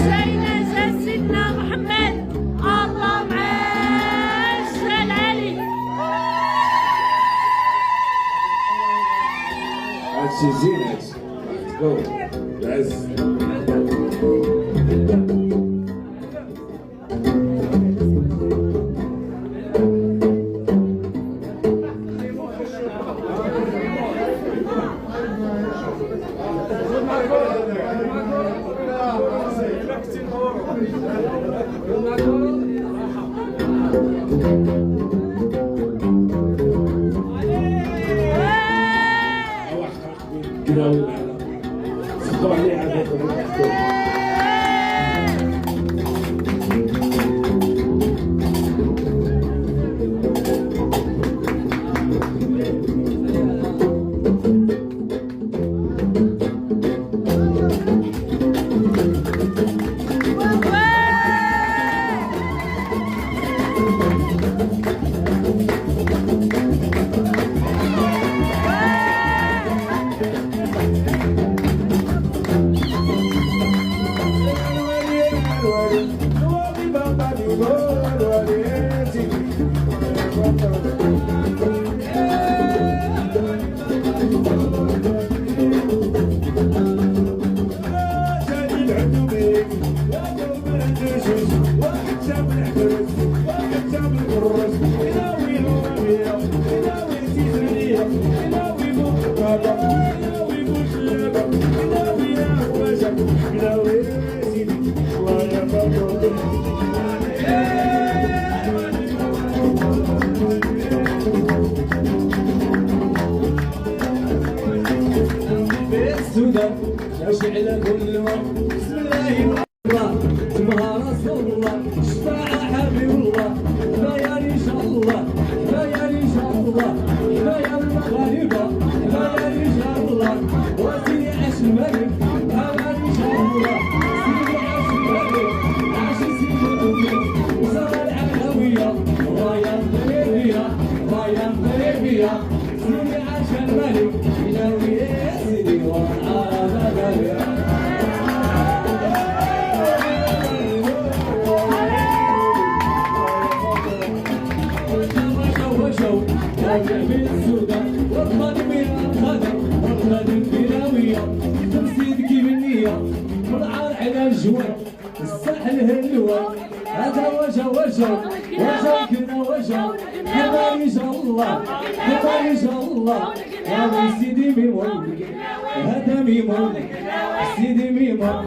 جاينا جا سيدنا محمد الله معاه الشال علي. هادشي زين هادشي. جو العز. كده صدوا عليه عادة. شعل كل وقت بسم الله الله تبها رسول الله شفاعة حبيب الله كفاية ان شاء الله كفاية ان شاء الله كفاية المغاربة كفاية ان شاء الله وسيدي عاش الملك كفاية ان شاء الله سيدي عاش الملك عاش سيدي الدنيا وصار العلوية راية قريبية راية قريبية سيدي عاش الملك يناوي يا سيدي والعالم غالية. من السودان والخادم الخادم والخادم بلاوية تمسيد كيف النية والعار على الجوال الساحل هاللوان هذا وجه كنا وجه كما يشاء الله كما يشاء الله يا سيدي ميمون هذا ميمون سيدي ميمون